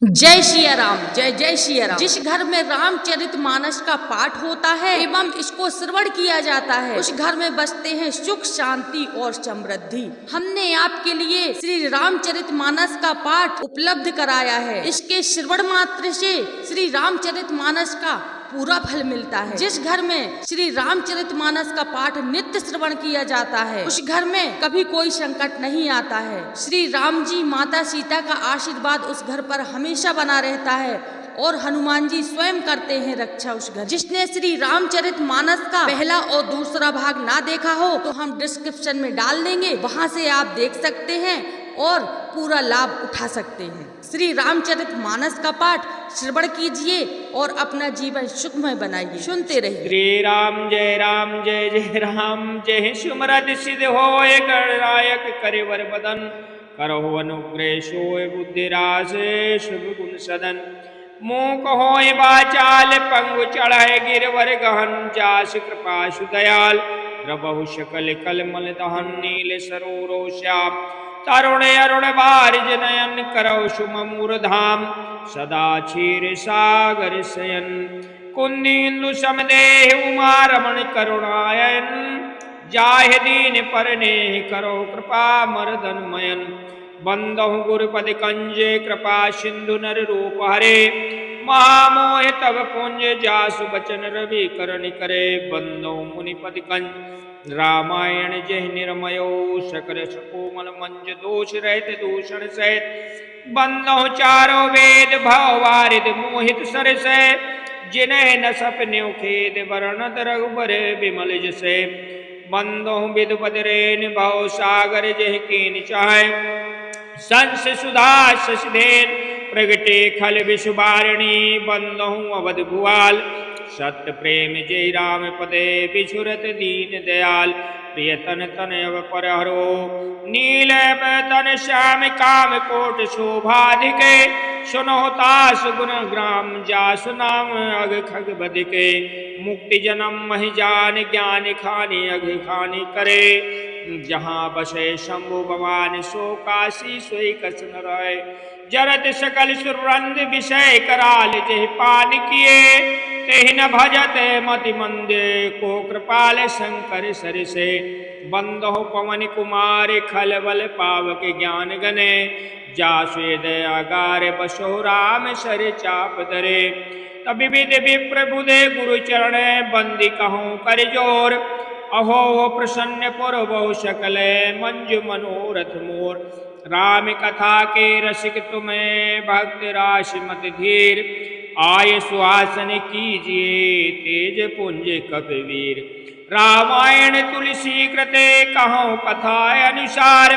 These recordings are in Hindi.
जय सिया राम, जय जय सिया राम। जिस घर में रामचरितमानस का पाठ होता है एवं इसको श्रवण किया जाता है, उस घर में बसते हैं सुख, शांति और समृद्धि। हमने आपके लिए श्री रामचरितमानस का पाठ उपलब्ध कराया है। इसके श्रवण मात्र से श्री रामचरितमानस का पूरा फल मिलता है। जिस घर में श्री रामचरितमानस का पाठ नित्य श्रवण किया जाता है, उस घर में कभी कोई संकट नहीं आता है। श्री राम जी, माता सीता का आशीर्वाद उस घर पर हमेशा बना रहता है और हनुमान जी स्वयं करते हैं रक्षा उस घर। जिसने श्री रामचरितमानस का पहला और दूसरा भाग ना देखा हो तो हम डिस्क्रिप्शन में डाल देंगे, वहां से आप देख सकते हैं और पूरा लाभ उठा सकते हैं। श्री रामचरितमानस का पाठ श्रवण कीजिए और अपना जीवन सुखमय बनाइए। सुनते रहिए। श्री राम जय जय राम जय सुमरद सिद्ध होय गणनायक करिवर बदन करहो अनुग्रह सोय बुद्धिराज शुभ गुण सदन मूक होय वाचाल पंगु चढ़ाए गिरवर गहन जास कृपा सुदयाल द्रबहु सकल कलमल दहन नील सरोरो श्याम तरुण अरुण बारिज नयन करौ सुमूर धाम सदा क्षीर सागर शयन कुंदीन्दु समदेह उमा रमण करुणायन जाहि दीन परने करो कृपा मर्दन मयन बंदहु गुरुपद कंजे कृपा सिंधु नर रूप हरे महामोह तब पुंज जासु बचन रवि करण करे बंदहु मुनिपद कंज रामायण जय निर्मयो सकल सुकोमल मंज दोष रहित दूषण सहित बंदहु चारों वेद भव वारिद मोहित सरस जिन्हें न सपने खेद वर्णत रघुबर विमल जसे बंदहु विदुपद रेन भव सागर जह कीन चाहे संस सुधा शशधेन प्रगटे खल विषुवारिणी बंदहु अवध भुआल सत्य प्रेम जय राम पदे बिछुरत दीन दयाल प्रियतन तनय पर हरो नील तन श्याम काम कोट शोभाधिके सुनो तास गुण ग्राम जास नाम अग खग बधिके मुक्ति जन्म महि जान ज्ञान खानी अघ खानी करे जहाँ बसे शंभु भवान सो काशी सोई कसन रहे जरत सकल सुरंद विषय कराल जह पान किए तेहि न भजत मति मंदे को कृपाल शंकर सरिसे बंदहु पवन कुमार खल बल पावक ज्ञान गने जास्वेद आगार बसो राम सर चाप दरे तभी विद विप्र बुधे गुरु चरण बंदी कहूँ कर जोर अहो प्रसन्न पुर बहु सकल मंजु मनोरथ मोर राम कथा के रसिक तुम्हें भक्त राशि मत धीर आय सुहासन कीजिए तेज पुंज कपिवीर रामायण तुलसी कृते कहो कथा अनुसार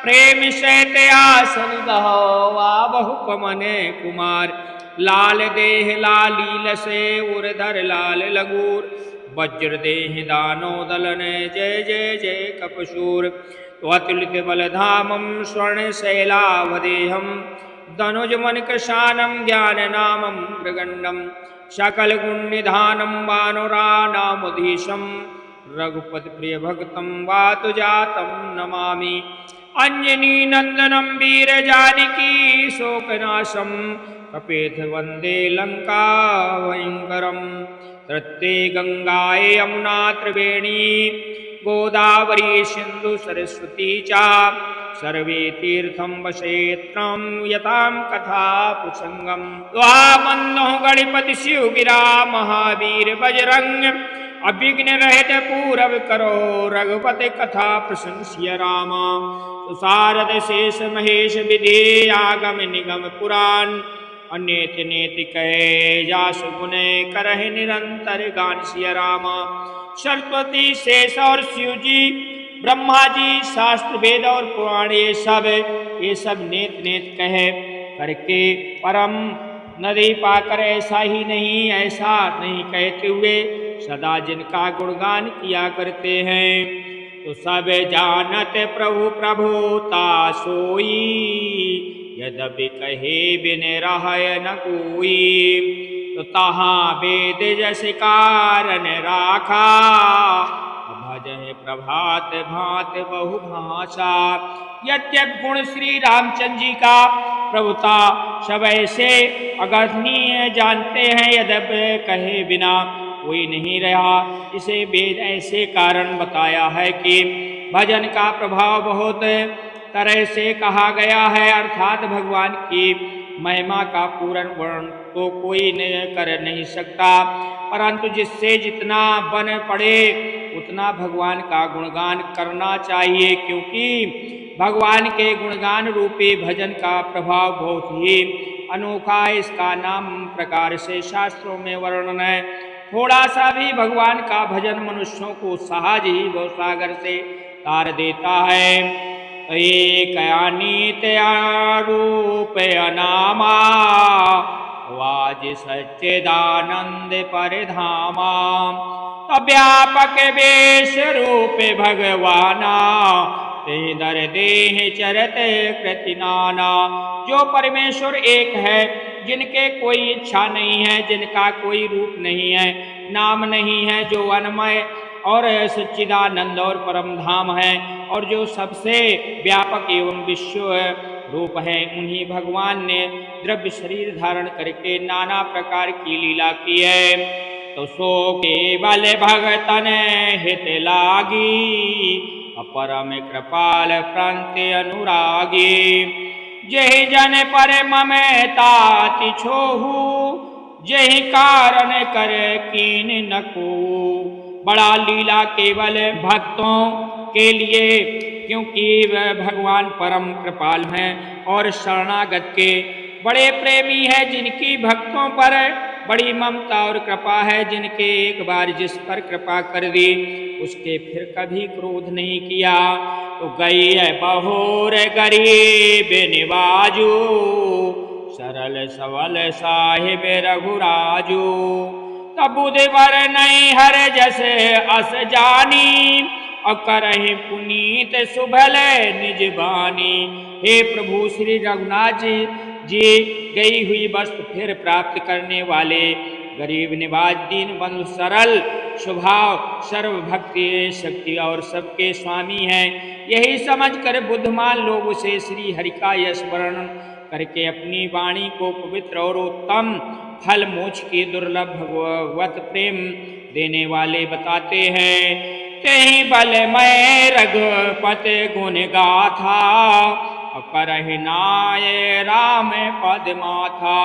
प्रेम सहित आसन गहवा बहु पवन कुमार लाल देह लालील से उर्धर लाल लगूर वज्र देह दानो दलन जय जय जय कपशूर अतुलित बलधामं स्वर्ण शैलावदेहं धनुज मन कृशानं ज्ञान नामं मृगंडम सकल गुण निधानं वानरानामुधीशं रघुपति प्रिय भक्तं वातु जातं नमामि अंजनी नंदनं वीर जानकी शोकनाशं कपेथ वंदे लंका भयंकरम तृप्ते गंगाए यमुना त्रिवेणी गोदावरी सिंधु सरस्वती चा सर्वे तीर्थं वसेत्रं यतां कथा प्रसंगम बंदो गणपति शिव गिरा महावीर बजरंग अभिघ्न रहित पूरब करो रघुपति कथा प्रसंग सिया राम सारद शेष महेश विधि आगम निगम पुराण अनेत नेत कहे जास गुने करहि निरंतर गान सिया रामा सरस्वती शेष और शिव जी ब्रह्मा जी शास्त्र वेद और पुराण ये सब नेत नेत कहे करके परम नदी पाकर ऐसा ही नहीं ऐसा नहीं कहते हुए सदा जिनका गुणगान किया करते हैं तो सब जानत प्रभु प्रभुता सोई यद्यपि कहे बिन रहय न कोई तो तहाँ वेद जस कारण राखा भजहि प्रभात भात बहु भाषा। यद्यप गुण श्री रामचंद्र जी का प्रभुता सब ऐसे अगर्थनीय जानते हैं, यद्यपि कहे बिना कोई नहीं रहा। इसे वेद ऐसे कारण बताया है कि भजन का प्रभाव बहुत तरह से कहा गया है, अर्थात भगवान की महिमा का पूर्ण वर्णन तो कोई कर नहीं सकता, परंतु जिससे जितना बन पड़े उतना भगवान का गुणगान करना चाहिए, क्योंकि भगवान के गुणगान रूपी भजन का प्रभाव बहुत ही अनोखा है। इसका नाम प्रकार से शास्त्रों में वर्णन है। थोड़ा सा भी भगवान का भजन मनुष्यों को सहज ही भवसागर से तार देता है। एक अनीत रूप अनामा वाज सच्चिदानंद परिधामा, व्यापक वेश रूप भगवाना दर देह चरत कृति नाना। जो परमेश्वर एक है, जिनके कोई इच्छा नहीं है, जिनका कोई रूप नहीं है, नाम नहीं है, जो अनमय और सच्चिदानंद और परम धाम है, और जो सबसे व्यापक एवं विश्व रूप है, उन्हीं भगवान ने द्रव्य शरीर धारण करके नाना प्रकार की लीला की है। तो सो केवल भगतन हित लागी, अपरम कृपाल प्रांति अनुरागी। जहि जन पर ममता तिछोहु, जहि कारण कर कीन नको। बड़ा लीला केवल भक्तों के लिए, क्योंकि वह भगवान परम कृपाल हैं और शरणागत के बड़े प्रेमी है, जिनकी भक्तों पर बड़ी ममता और कृपा है, जिनके एक बार जिस पर कृपा कर दी उसके फिर कभी क्रोध नहीं किया। तो गई है बहोर गरीब निवाजू, सरल सवल साहिब रघुराजू। तब बुधवर नहीं हर जैसे अस जानी, और करहि पुनीत सुभल निज बानी। हे प्रभु श्री रघुनाथ जी गई हुई वस्तु फिर प्राप्त करने वाले, गरीब निवाज दीन बंधु सरल स्वभाव, सर्वभक्ति शक्ति और सबके स्वामी हैं। यही समझकर बुद्धिमान लोग उसे श्री हरि का यश वर्णन करके अपनी वाणी को पवित्र और उत्तम फल मोक्ष की दुर्लभ भगवत प्रेम देने वाले बताते हैं। कहीं बल मैं रघुपति गुण गाथा, करहि नाय राम पद माथा।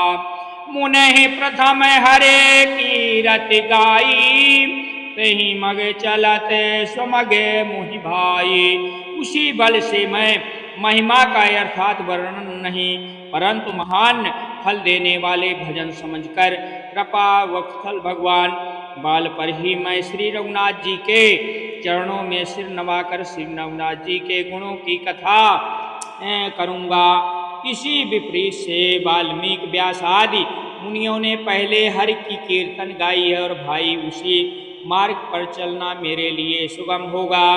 मुने प्रथम हरे कीरति गाई, तही मग चलत सुमगे मुहि भाई। उसी बल से मैं महिमा का अर्थात वर्णन नहीं, परंतु महान फल देने वाले भजन समझकर कृपा वत्सल भगवान बाल पर ही मैं श्री रघुनाथ जी के चरणों में सिर नवाकर श्री रघुनाथ जी के गुणों की कथा करूँगा। इसी विपरीत से वाल्मीकि व्यास आदि मुनियों ने पहले हरि की कीर्तन गाई है, और भाई उसी मार्ग पर चलना मेरे लिए सुगम होगा।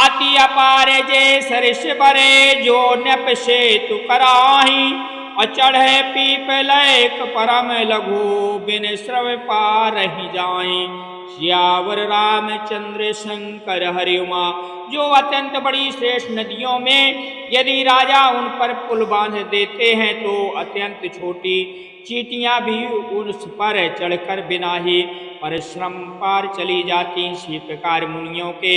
अति अपार जे सरिष बरे, जो नप से तु कराही। अचढ़े पीपल एक परम लघु, बिन श्रव पार ही जाई। सियावर रामचंद्र शंकर हरि उमा। जो अत्यंत बड़ी श्रेष्ठ नदियों में यदि राजा उन पर पुल बांध देते हैं, तो अत्यंत छोटी चींटियां भी उस पर चढ़कर बिना ही परिश्रम पार चली जाती। इसी प्रकार मुनियों के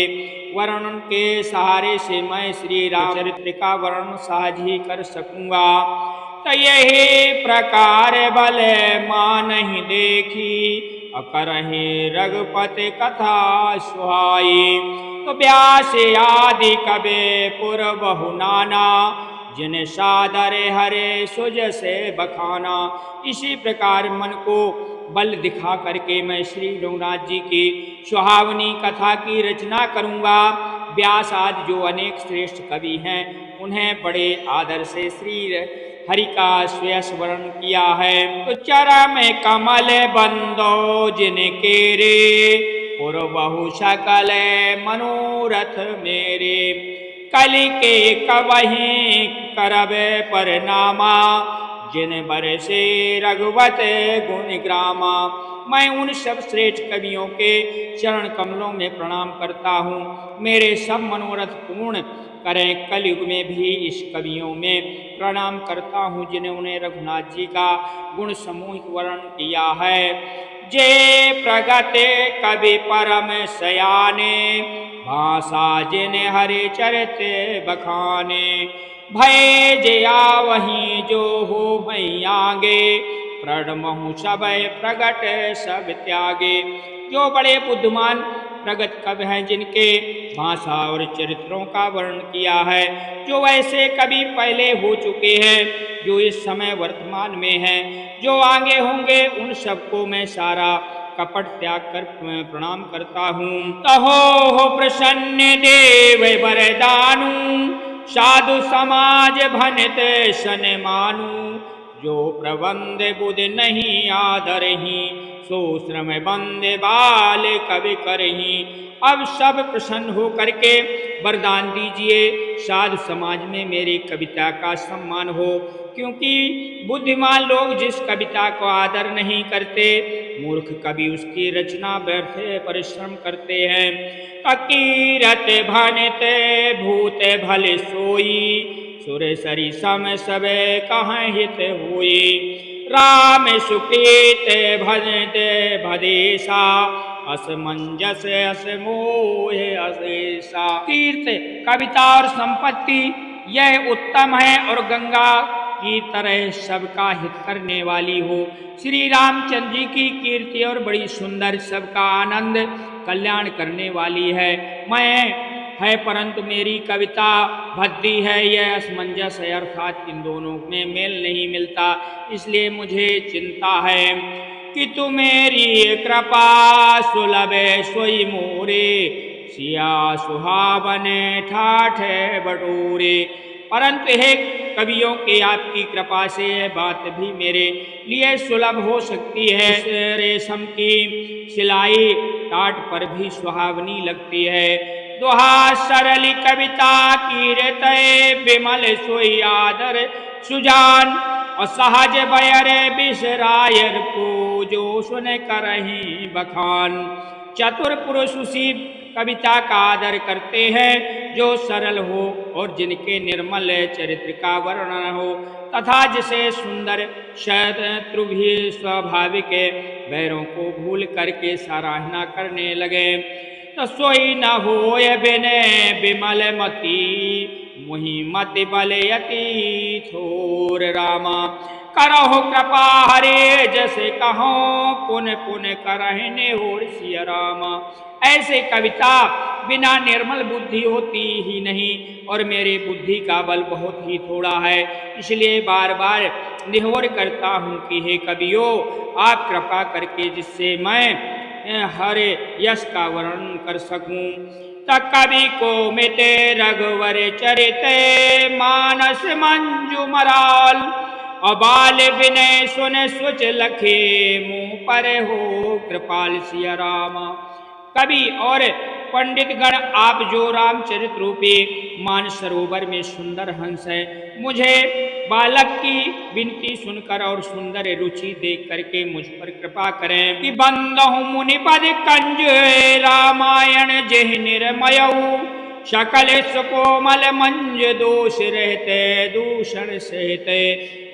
वर्णन के सहारे से मैं श्री रामचरित्र का वर्णन सहज ही कर सकूंगा। तो यही प्रकार बल मान ही देखी, करहि रघुपति कथा सुहाई। तो व्यास आदि कबे पुर बहु नाना, जिन सादर हरे सुज से बखाना। इसी प्रकार मन को बल दिखा करके मैं श्री रघुनाथ जी की सुहावनी कथा की रचना करूँगा। व्यास आदि जो अनेक श्रेष्ठ कवि हैं, उन्हें बड़े आदर से श्री हरि का श्रेयस वर्णन किया है। तो चरम कमल बंदो जिनके रे, पुर बहु सकल मनोरथ मेरे। कलि के कवहि करब परनामा, जिन बरसे रघुवत गुण ग्रामा। मैं उन सब श्रेष्ठ कवियों के चरण कमलों में प्रणाम करता हूँ। मेरे सब मनोरथ पूर्ण करें। कलयुग में भी इस कवियों में प्रणाम करता हूँ जिन्होंने रघुनाथ जी का गुण समूहित वर्णन किया है। जे प्रगटे कवि परम सयाने, भाषा जिन हरि चरित बखाने। भय जया वही जो हो वहीं आगे, प्रणमहु सब प्रगट सब त्यागे। जो बड़े बुद्धिमान प्रगत कवि हैं जिनके भाषा और चरित्रों का वर्णन किया है, जो ऐसे कवि पहले हो चुके हैं, जो इस समय वर्तमान में हैं, जो आगे होंगे, उन सबको मैं सारा कपट त्याग कर प्रणाम करता हूँ। कहो हो प्रसन्न देव वरदानु, साधु समाज भनित सन मानु। जो प्रबंध बुध नहीं आदरही, सो श्रम बंद बाल कवि करही। अब सब प्रसन्न हो करके वरदान दीजिए, साधु समाज में मेरी कविता का सम्मान हो, क्योंकि बुद्धिमान लोग जिस कविता को आदर नहीं करते, मूर्ख कवि उसकी रचना व्यर्थ परिश्रम करते हैं। फकीरत भनित भूत भले सोई, सुर सरी सम सब कहाँ हित हुई। राम सुकृत भजत भदेशा, असमंजस अस मोह अशेषा। कीर्त कविता और संपत्ति यह उत्तम है और गंगा की तरह सबका हित करने वाली हो। श्री रामचंद्र जी की कीर्ति और बड़ी सुंदर, सबका आनंद कल्याण करने वाली है। मैं है परंतु मेरी कविता भद्दी है, यह असमंजस है, अर्थात इन दोनों में मेल नहीं मिलता, इसलिए मुझे चिंता है कि तू मेरी कृपा सुलभ सोई मोरे। सिया सुहावन ठाठ बटोरे। परंतु हे कवियों के आपकी कृपा से यह बात भी मेरे लिए सुलभ हो सकती है। रेशम की सिलाई टाट पर भी सुहावनी लगती है। दोहा सरल कविता कीरत विमल सोई आदर सुजान। और सहज बयर बिसरायर को जो सुन करही बखान। चतुर पुरुष उसी कविता का आदर करते हैं जो सरल हो और जिनके निर्मल चरित्र का वर्णन हो, तथा जिसे सुंदर शत्रु भी स्वाभाविक वैरों को भूल करके सराहना करने लगे। तो सोई न होय बिने विमल मति, मुहि मति बल यति थोर रामा। करहु कृपा हरे जैसे कहो, पुन पुन करहने होर सिया रामा। ऐसे कविता बिना निर्मल बुद्धि होती ही नहीं, और मेरे बुद्धि का बल बहुत ही थोड़ा है, इसलिए बार बार निहोर करता हूँ कि हे कवियों, आप कृपा करके जिससे मैं हरे यश का वर्णन कर सकूं। तब कवि को मिटे रघुवर चरित, मानस मंजू मराल। अबाल विनय सुन सुच लखे, मुँह पर हो कृपाल सिया रामा। कवि और पंडित गण, आप जो रामचरित रूपी मानसरोवर में सुंदर हंस है, मुझे बालक की विनती सुनकर और सुंदर रुचि देख करके मुझ पर कृपा करें कि बंदहु मुनिपद कंज रामायण जेह निर्मयऊ। सकल सुकोमल मंज दोष रहते दूषण सहते।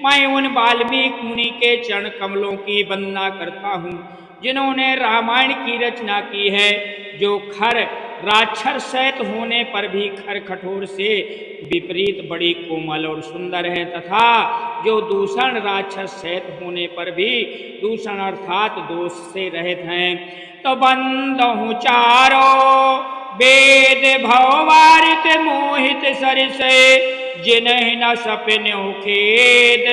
मैं उन वाल्मीकि मुनि के चरण कमलों की वंदना करता हूँ जिन्होंने रामायण की रचना की है, जो खर राक्षस सहित होने पर भी खर कठोर से विपरीत बड़ी कोमल और सुंदर है, तथा जो दूषण राक्षस सहित होने पर भी दूषण अर्थात दोष से रहित हैं। तो बंदहु चारो वेद भववारित मोहित सरिसे, जिन्हि न सपन्यु खेद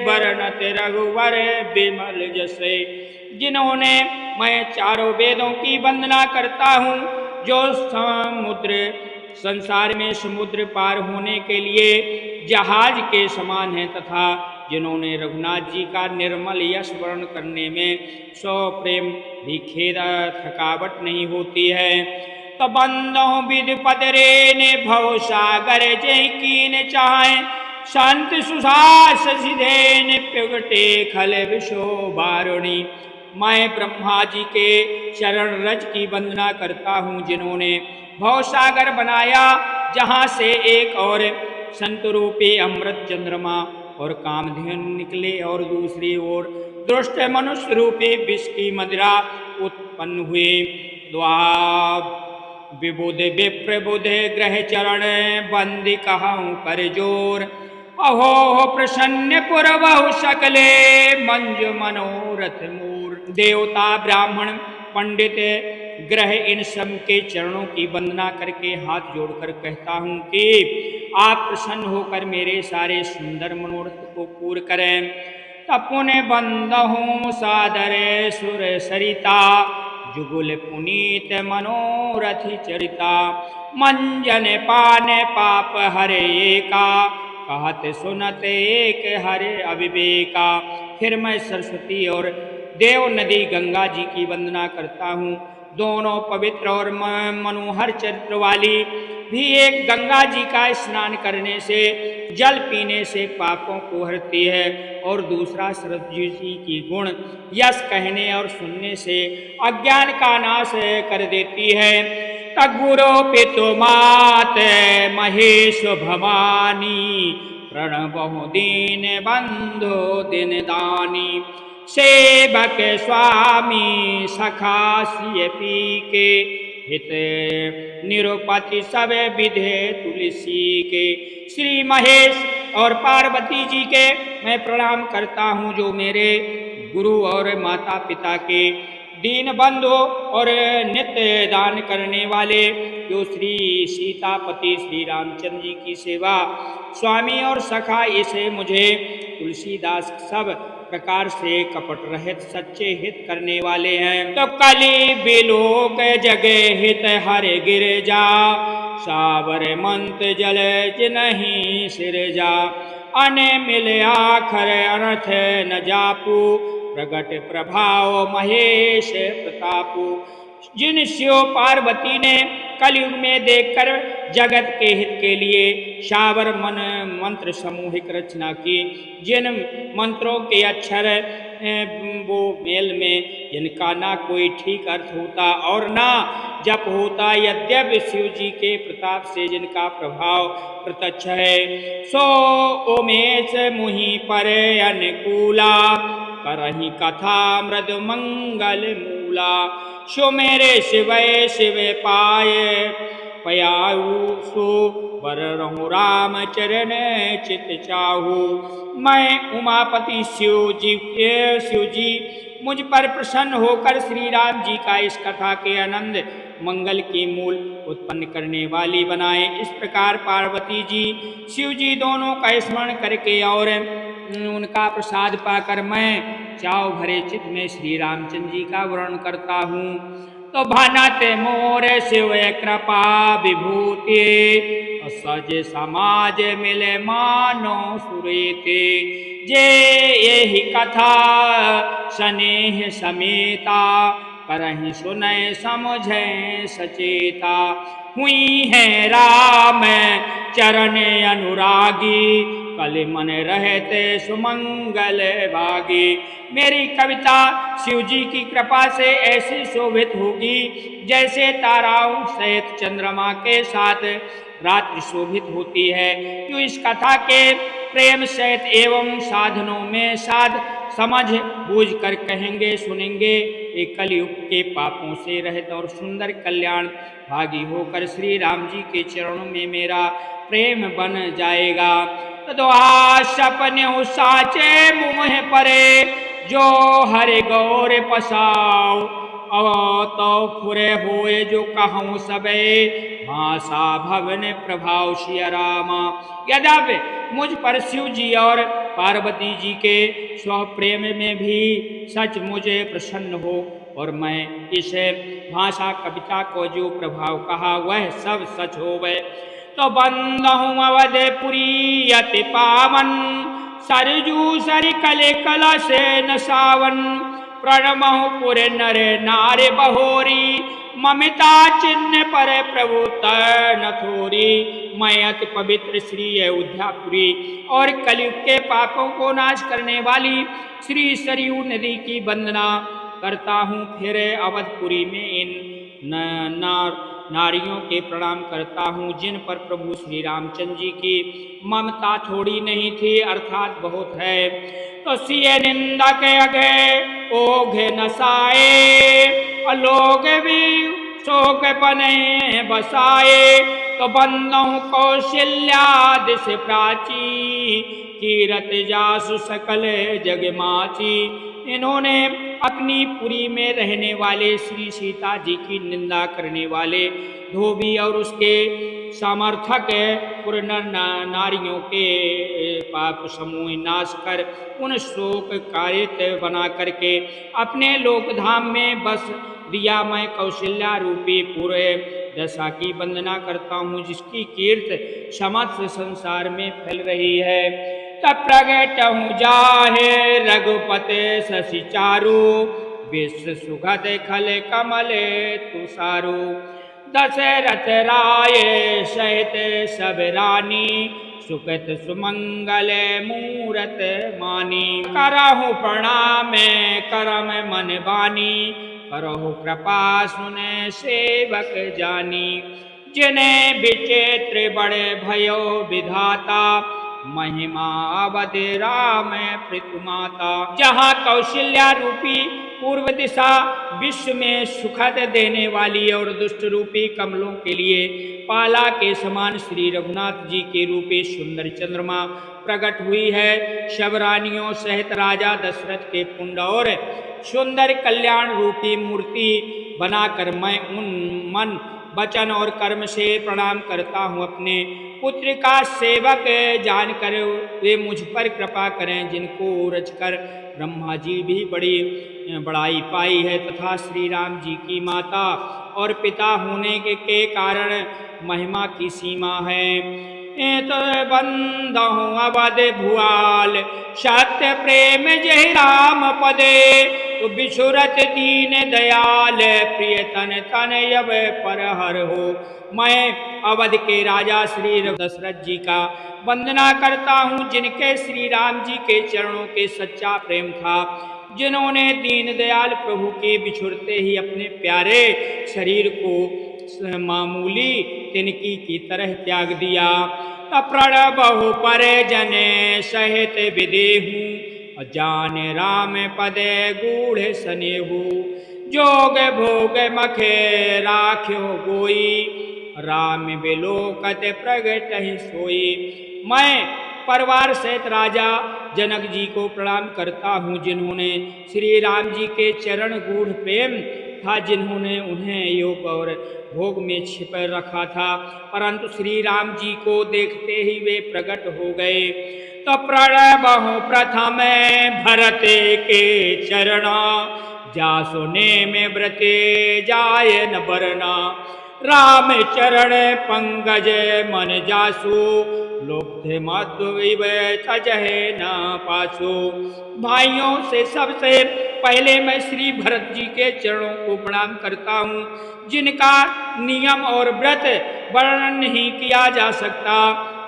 बरनत रघुवर विमल जसे। जिन्होंने, मैं चारों वेदों की वंदना करता हूँ जो समुद्र संसार में समुद्र पार होने के लिए जहाज के समान है, तथा जिन्होंने रघुनाथ जी का निर्मल यश वर्णन करने में सौ प्रेम भी खेद थकावट नहीं होती है। तो बंदो विधि पदरे ने भव सागर जय कीन चाहे, संत सुसास सिधेन प्रगटे खल विशो बारुणी। मैं ब्रह्मा जी के चरण रज की वंदना करता हूँ जिन्होंने भवसागर बनाया, जहाँ से एक और संत रूपी अमृत चंद्रमा और कामधेनु निकले और दूसरी ओर दुष्ट मनुष्य रूपी विष की मदिरा उत्पन्न हुई। द्वाब विबुध विप्र बुध ग्रह चरण बंदी कहूँ कर जोर। अहो प्रसन्न पुर बहु सकले मंज मनोरथ मूर। देवता ब्राह्मण पंडित ग्रह इन सब के चरणों की वंदना करके हाथ जोड़कर कहता हूँ कि आप प्रसन्न होकर मेरे सारे सुंदर मनोरथ को पूर्ण करें। तपुने बंदहूँ सादर सुर सरिता जुगुल पुनीत मनोरथि चरिता। मंजन पान पाप हरे एका कहत सुनत एक हरे अविवेका। फिर मैं सरस्वती और देव नदी गंगा जी की वंदना करता हूँ। दोनों पवित्र और मनोहर चरित्र वाली भी एक गंगा जी का स्नान करने से जल पीने से पापों को हरती है और दूसरा सरस्वती जी की गुण यश कहने और सुनने से अज्ञान का नाश कर देती है। तगुरो पितु मात महेश भवानी प्रणबहु दीन बंधु दिन दानी। सेवक स्वामी सखा सिय पी के हित निरुपति सब विधे तुलसी के। श्री महेश और पार्वती जी के मैं प्रणाम करता हूँ जो मेरे गुरु और माता पिता के दीन बंधु और नित्य दान करने वाले जो श्री सीतापति श्री रामचंद्र जी की सेवा स्वामी और सखा इसे मुझे तुलसीदास सब प्रकार से कपट रहित सच्चे हित करने वाले हैं। तो कली बिलोक जगे हित हरे गिरजा सावर मंत जल जिनहि सिरजा। अने मिले आखर अनर्थ न जापू प्रगट प्रभाव महेश प्रतापू। जिन शिव पार्वती ने कलयुग में देखकर जगत के हित के लिए शावर मन मंत्र समूहिक रचना की, जिन मंत्रों के अक्षर वो मेल में जिनका ना कोई ठीक अर्थ होता और ना जप होता, यद्यपि शिव जी के प्रताप से जिनका प्रभाव प्रत्यक्ष है, सो उमेश मुहि पर अनुकूला करहि कथा मृदु मंगल मूला। सो मेरे शिवय शिव पाए पयाऊ सो बर रहु राम चरण चित चाहू। मैं उमापति शिव जी मुझ पर प्रसन्न होकर श्री राम जी का इस कथा के आनंद मंगल की मूल उत्पन्न करने वाली बनाए। इस प्रकार पार्वती जी शिव जी दोनों का स्मरण करके और उनका प्रसाद पाकर मैं चाव भरे चित्त में श्री रामचंद्र जी का वर्णन करता हूँ। तो भानत मोर शिव कृपा विभूति सज समाज मिले मानो सुरेते। जे यही कथा स्नेह समेता करहि सुनय समझे सचेता। हुई है राम चरण अनुरागी कल मन रहते सुमंगल भागी। मेरी कविता शिव जी की कृपा से ऐसी शोभित होगी जैसे ताराओं सहित चंद्रमा के साथ रात्रि शोभित होती है। जो इस कथा के प्रेम सहित एवं साधनों में साध समझ बूझ कर कहेंगे सुनेंगे, एक कलयुग के पापों से रहित और सुंदर कल्याण भागी होकर श्री राम जी के चरणों में मेरा प्रेम बन जाएगा। तो सपने साचे मुँह परे जो हरे गौर पसाओ। तो फुरे होए जो कहूँ सबे भाषा भवन प्रभाव सिया रामा। यद्यपि मुझ पर शिव जी और पार्वती जी के स्व प्रेम में भी सच मुझे प्रसन्न हो और मैं इस भाषा कविता को जो प्रभाव कहा वह सब सच होवे। तो बंदहूँ अवधपुरी अति पावन सरजू सर कले कला से न सावन। प्रणमहु पुर नर नारे बहोरी ममिता चिन्ह पर प्रभु न थोरी। मैं अति पवित्र श्री अयोध्यापुरी और कलयुग के पापों को नाश करने वाली श्री सरयू नदी की वंदना करता हूँ। फिर अवधपुरी में इन नारियों के प्रणाम करता हूँ जिन पर प्रभु श्री रामचंद्र जी की ममता थोड़ी नहीं थी अर्थात बहुत है। तो सिए निंदा के अगे ओघे नसाए अलोक भी शोक बने बसाए। तो बंदहु कौशल्या से प्राची कीरत जासु सकल जग माची। इन्होंने अपनी पुरी में रहने वाले श्री सीता जी की निंदा करने वाले धोबी और उसके समर्थक पुर नारियों के पाप समूह नाश कर उन शोक कारित बना करके अपने लोकधाम में बस दिया। मैं कौशल्या रूपी पूरे दशा की वंदना करता हूँ जिसकी कीर्त समस्त संसार में फैल रही है। तब प्रगट हूँ जाहे रघुपते शशि चारु विश्व सुखद खल कमले तुषारु। दशरथ राय सहित सब रानी सुखत सुमंगल मूरत मानी। करहु प्रणाम करम मन बानी करहु कृपा सुने सेवक जानी। जिन्हें विचित्र बड़े भयो विधाता महिमा अवध राम पृथुमाता। जहाँ कौशल्या रूपी पूर्व दिशा विश्व में सुखद देने वाली और दुष्ट रूपी कमलों के लिए पाला के समान श्री रघुनाथ जी के रूपी सुंदर चंद्रमा प्रकट हुई है। शब रानियों सहित राजा दशरथ के पुंड और सुंदर कल्याण रूपी मूर्ति बनाकर मैं उन मन वचन और कर्म से प्रणाम करता हूँ। अपने पुत्र का सेवक जानकर वे मुझ पर कृपा करें जिनको रचकर ब्रह्मा जी भी बड़ी बड़ाई पाई है तथा श्री राम जी की माता और पिता होने के कारण महिमा की सीमा है। तो बंदहु अवध भुआल सत्य प्रेम जय राम पदे। तो बिछुरत दीन दयाल प्रिय तन तन यब पर हर हो। मैं अवध के राजा श्री दशरथ जी का वंदना करता हूँ जिनके श्री राम जी के चरणों के सच्चा प्रेम था, जिन्होंने दीन दयाल प्रभु के बिछुड़ते ही अपने प्यारे शरीर को मामूली तिनकी की तरह त्याग दिया। प्रणबहु परे जने सहित विदेहु जान राम पदे गूढ़ सनेहु। जोग भोग मखे राख्यो गोई राम बिलोकत प्रगट ही सोई। मैं परिवार सहित राजा जनक जी को प्रणाम करता हूँ जिन्होंने श्री राम जी के चरण गूढ़ प्रेम था, जिन्होंने उन्हें योग और भोग में छिप रखा था, परंतु श्री राम जी को देखते ही वे प्रकट हो गए। तो प्रणबहु प्रथम भरत के चरणा जासुने में व्रते जाय न बरना। राम चरण पंकज मन जासु लुब्ध मध्व तजहे न पासु। भाइयों से सबसे पहले मैं श्री भरत जी के चरणों को प्रणाम करता हूँ जिनका नियम और व्रत वर्णन नहीं किया जा सकता,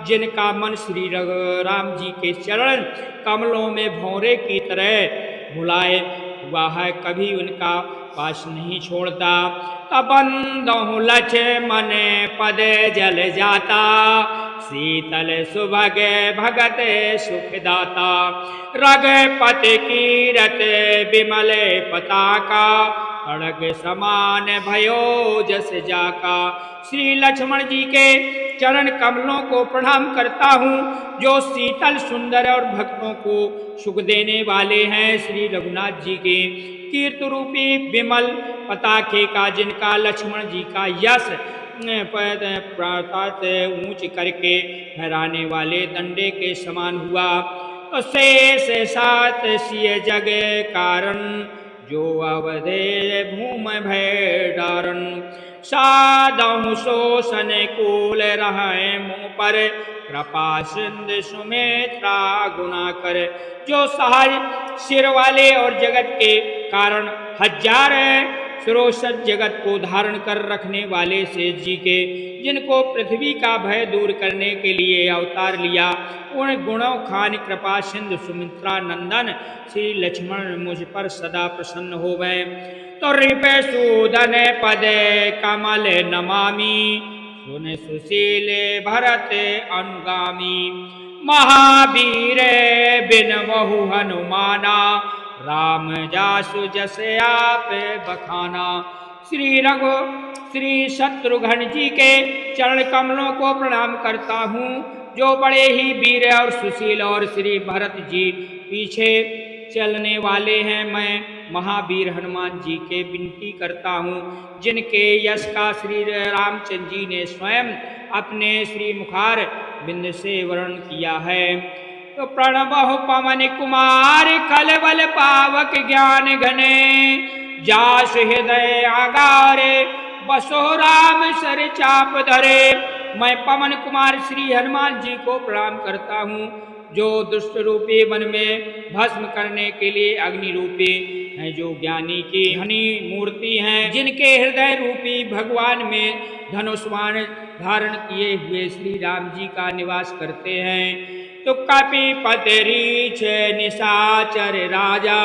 जिनका मन श्री राम जी के चरण कमलों में भौरे की तरह भुलाए हुआ है, कभी उनका पास नहीं छोड़ता। बंदहु लक्ष्मण पद जल जाता शीतल सुभग भगत सुखदाता। रघुपति कीरत विमल पताका खड़ग समान भयो जस जाका। श्री लक्ष्मण जी के चरण कमलों को प्रणाम करता हूँ जो शीतल सुंदर और भक्तों को सुख देने वाले हैं। श्री रघुनाथ जी के कीर्त रूपी विमल पताके का जिनका लक्ष्मण जी का यश प्रातात ऊंच करके फहराने वाले दंडे के समान हुआ। तो शेष सात सिय जग कारण जो अवधे भूम भय डारन। साधु शोषण कूल रहे मुँह पर कृपा सिंध सुमेत्रा गुना कर। जो सहज सिर वाले और जगत के कारण हजार सुरोषद जगत को धारण कर रखने वाले शेष जी के, जिनको पृथ्वी का भय दूर करने के लिए अवतार लिया, उन गुणों खान कृपा सिंधु सुमित्रा नंदन श्री लक्ष्मण मुझ पर सदा प्रसन्न हो गए। तो रिपे सूदन पदे कमल नमामि सुन सुशीले भरत अनुगामी महावीर बिन बहु हनुमाना राम जासु जस आप बखाना। श्री शत्रुघ्न जी के चरण कमलों को प्रणाम करता हूँ जो बड़े ही वीर और सुशील और श्री भरत जी पीछे चलने वाले हैं। मैं महावीर हनुमान जी के विनती करता हूँ जिनके यश का श्री रामचंद्र जी ने स्वयं अपने श्री मुखार बिंद से वर्णन किया है। तो प्रणबहु पवन कुमार कलबल पावक ज्ञान घने जास हृदय आगारे बसो राम सर चाप धरे। मैं पवन कुमार श्री हनुमान जी को प्रणाम करता हूँ जो दुष्ट रूपी वन में भस्म करने के लिए अग्नि रूपी हैं, जो ज्ञानी की धनी मूर्ति हैं, जिनके हृदय रूपी भगवान में धनुष्वाण धारण किए हुए श्री राम जी का निवास करते हैं। तो कपिपति रीछ निशाचर राजा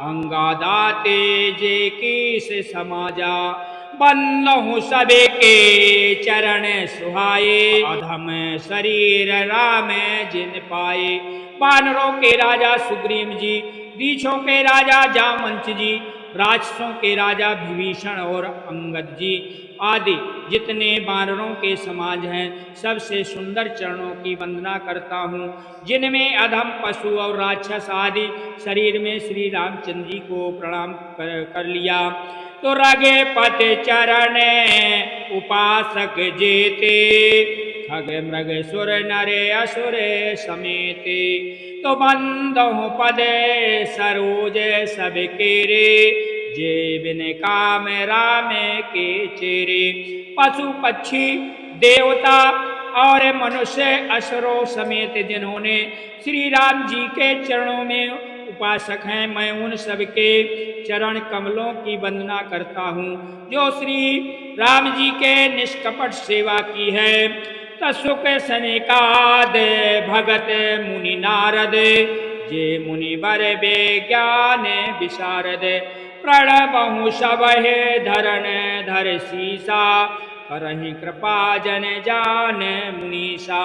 अंगादाते जे कीस समाजा बंदहु सबे के चरण सुहाए अधम शरीर राम जिन पाए। वानरों के राजा सुग्रीव जी, रीछों के राजा जामवंत जी, राक्षसों के राजा विभीषण और अंगद जी आदि जितने वानरों के समाज हैं सबसे सुंदर चरणों की वंदना करता हूँ जिनमें अधम पशु और राक्षस आदि शरीर में श्री रामचंद्र जी को प्रणाम कर लिया। तो रगे पत चरण उपासक जेते खग मृग सुर नरे असुर समेते। तो बंदहु पदे सरोज सब केरे जे बिन काम राम के चेरे। पशु पक्षी देवता और मनुष्य असुरों समेत जिन्होंने श्री राम जी के चरणों में उपासक हैं, मैं उन सबके चरण कमलों की वंदना करता हूँ जो श्री राम जी के निष्कपट सेवा की है। तसुक सनिकाद भगत मुनि नारद जे मुनि बर ज्ञान विशारद। प्रणबहु सबहे धरण धर सीसा करहि कृपा जन जान मुनीसा।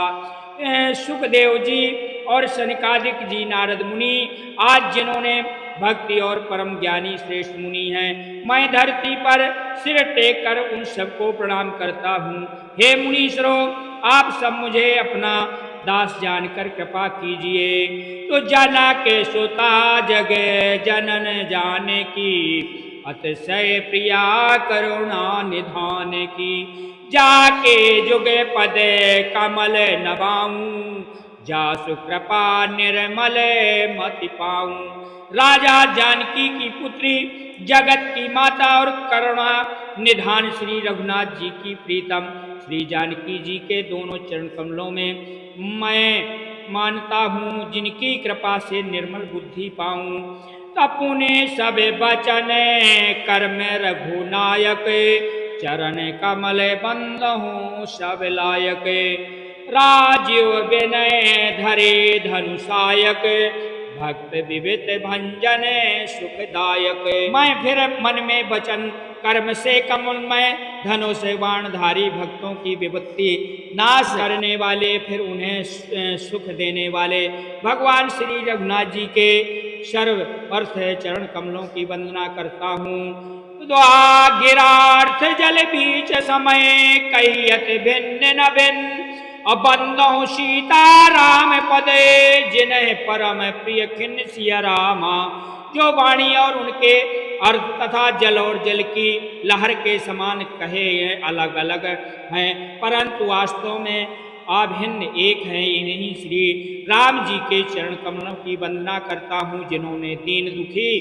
सुखदेव जी और सनकादिक जी नारद मुनि आज जिन्होंने भक्ति और परम ज्ञानी श्रेष्ठ मुनि हैं, मैं धरती पर सिर टेक कर उन सबको प्रणाम करता हूँ। हे मुनीश्वरों, आप सब मुझे अपना दास जानकर कृपा कीजिए। तो जना के सुता जग जनन जाने की अतिशय प्रिया करुणा निधान की। जाके जुगे पदे कमल नवाऊं जासु कृपा निर्मल मति पाऊं। राजा जानकी की पुत्री जगत की माता और करुणा निधान श्री रघुनाथ जी की प्रीतम श्री जानकी जी के दोनों चरण कमलों में मैं मानता हूँ जिनकी कृपा से निर्मल बुद्धि पाऊं। तपुने सब बचन कर्म रघुनायक चरण कमल बंदहु सब लायक। राजीव विनय धरे धनुषायक भक्त विवित भंजन सुखदायक। मैं फिर मन में वचन कर्म से कमलमय धनुष बाणधारी भक्तों की विपत्ति नाश करने वाले फिर उन्हें सुख देने वाले भगवान श्री रघुनाथ जी के सर्व अर्थ चरण कमलों की वंदना करता हूँ। गिरार्थ जल बीच समय कहियत भिन्न न भिन्न अबंदहु सीता राम पदे जिन्हें परम प्रिय खिन्न सिया रामा। जो वाणी और उनके अर्थ तथा जल और जल की लहर के समान कहे अलग अलग हैं, परंतु वास्तव में अभिन्न एक हैं। इन्हीं श्री राम जी के चरण कमलों की वंदना करता हूँ जिन्होंने दीन दुखी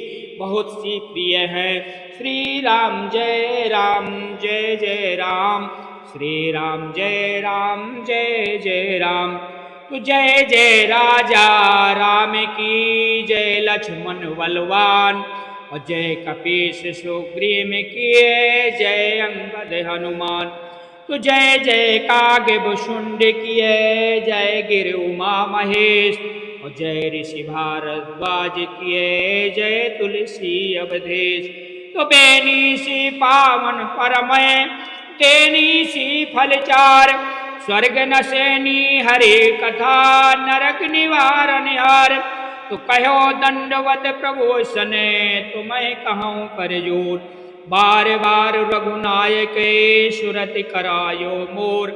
बहुत सी प्रिय है। श्री राम जय राम जय जय राम श्री राम जय राम जय जय राम। तो जय जय राजा राम की जय लक्ष्मण बलवान और जय कपीस सुग्रीव किए जय अंगद हनुमान। तो जय जय काग शुंड किए जय गिर उमा महेश और जय ऋषि भारद्वाज किए जय तुलसी अवधेश। तो बेनी सी पावन परमय तेनी सी फलचार स्वर्ग नसेनी हरे कथा नरक निवारण हार तो कहो दंडवत प्रभु सने तुम्हें कहूँ कर जोर बार बार रघुनायक सुरति करायो मोर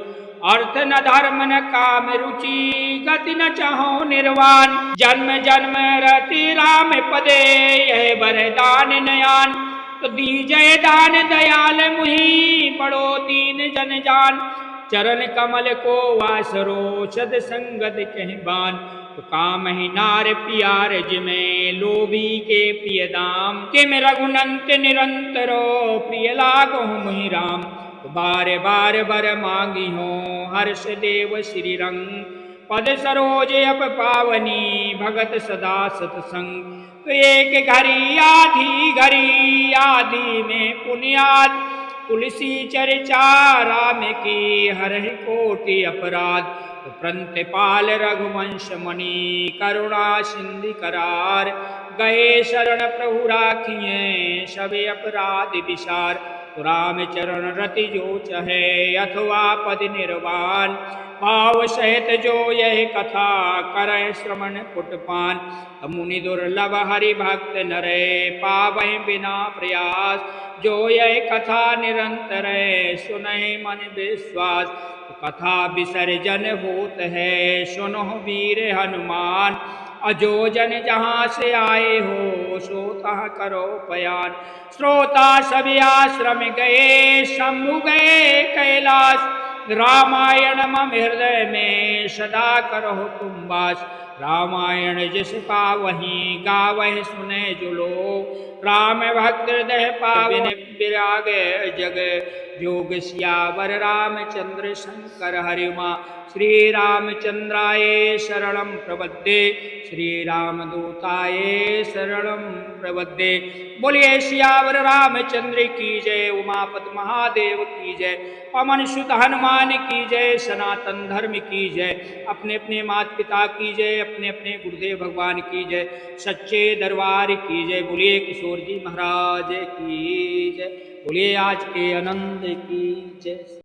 अर्थ न धर्म न काम रुचि गति न चाहो निर्वाण जन्म जन्म रति राम पदे यह वरदान नयान तो दीजय दान दयाल मुहि बड़ो दीन जन जान चरण कमल को वासरो सद संगत कहबान तो काम ही नार प्यार जिमे लोभी के प्रिय दाम किम रघुनंत निरंतरो प्रिय लागो मुहि राम तो बार बार बर मांगी हो हर्ष देव श्री रंग पद सरोज अप पावनी भगत सदा सतसंग तो एक घड़ी आधी में पुण्याद तुलसी चर्चा राम की हर कोटि अपराध तो प्रंतपाल रघुवंश मणि करुणा सिंधु करार गए शरण प्रभु राखिए सबे अपराध विसार तो राम चरण रति जो चहे अथवा पद निर्वाण भाव सहित जो यह कथा करे श्रवण पुटपान मुनि दुर्लभ हरि भक्त नरे पावै बिना प्रयास जो यह कथा निरंतर सुनहि मन विश्वास कथा विसर्जन होत है सुनो वीर हनुमान अजो जन जहाँ से आए हो सो तहाँ करो बयान श्रोता सभी आश्रम गए शंभु गए कैलाश रामायण मम हृदय में सदा करो तुम वास रामायण जिस पावही गावह सुने जो लोग राम भक्त हृदय पावन विराग जग जोग सियावर रामचंद्र शंकर हरिमा श्री रामचंद्राय शरणं प्रपद्ये श्री रामदूताय शरणं प्रपद्ये बोलिए सियावर रामचंद्र की जय उमापति महादेव की जय पवन सुत हनुमान की जय सनातन धर्म की जय अपने अपने माता पिता की जय अपने अपने गुरुदेव भगवान की जय सच्चे दरबार की जय बोलिए किशोर जी महाराज की जय बोलिए आज के आनंद की जय।